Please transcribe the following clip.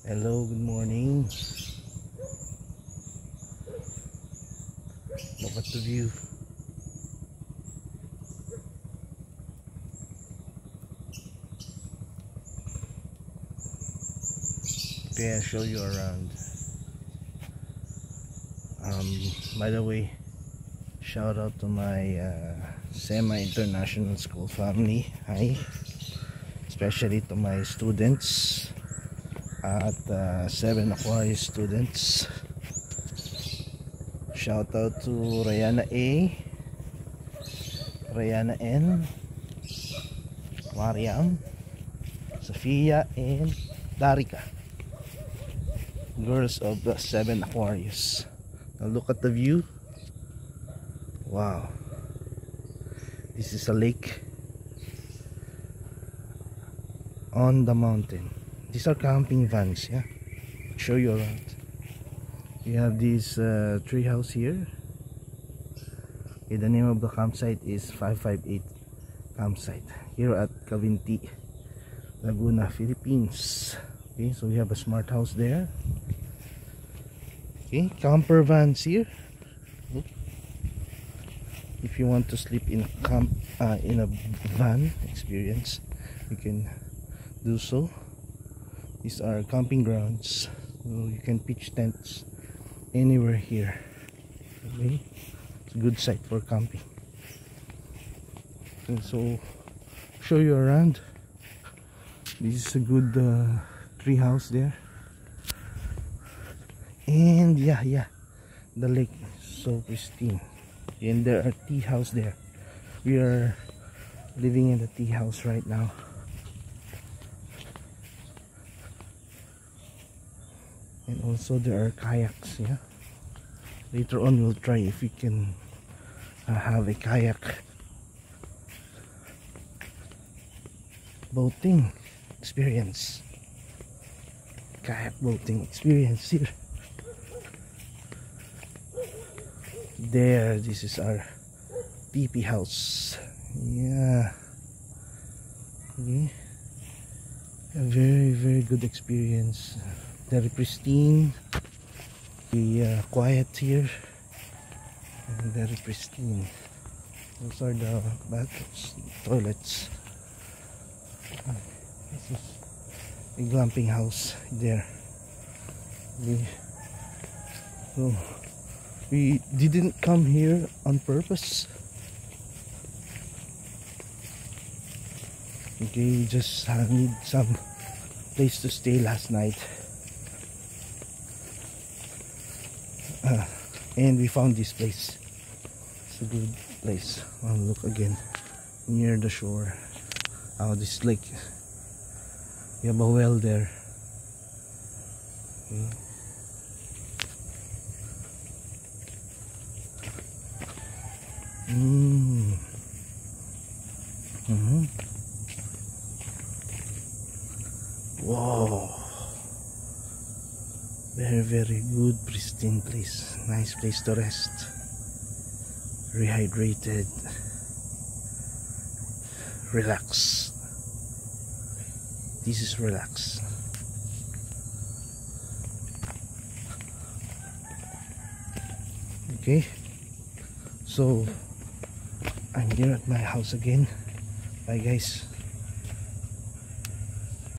Hello, good morning. Look at the view. Okay, I'll show you around. By the way, shout out to my semi-international school family. Hi, especially to my students at 7 Aquarius students. Shout out to Rayana A, Rayana N, Mariam, Sophia, and Darika, girls of the 7 Aquarius. Now look at the view. Wow, this is a lake on the mountain. These are camping vans, yeah. Show you around. We have this tree house here. Okay, the name of the campsite is 558 campsite here at Cavinti, Laguna, Philippines. Okay, so we have a smart house there. Okay, camper vans here. If you want to sleep in a camp, in a van experience, you can do so. These are camping grounds, so you can pitch tents anywhere here. Okay, it's a good site for camping. And so show you around. This is a good tree house there, and yeah, the lake is so pristine. And there are tea house there. We are living in the tea house right now. And also there are kayaks, yeah. Later on we'll try if we can have a kayak boating experience. Kayak boating experience here. There, this is our teepee house. Yeah. Okay. A very good experience. Very pristine. Be quiet here. And very pristine. Those are the bathrooms, toilets. This is a glamping house there. Okay. So we didn't come here on purpose. Okay, we just need some place to stay last night. And we found this place. It's a good place. Look again, near the shore. This lake. We have a well there. Okay. Wow, very good, pristine place. Nice place to rest, rehydrated, relax. This is relax. Okay, so I'm here at my house again. Bye guys.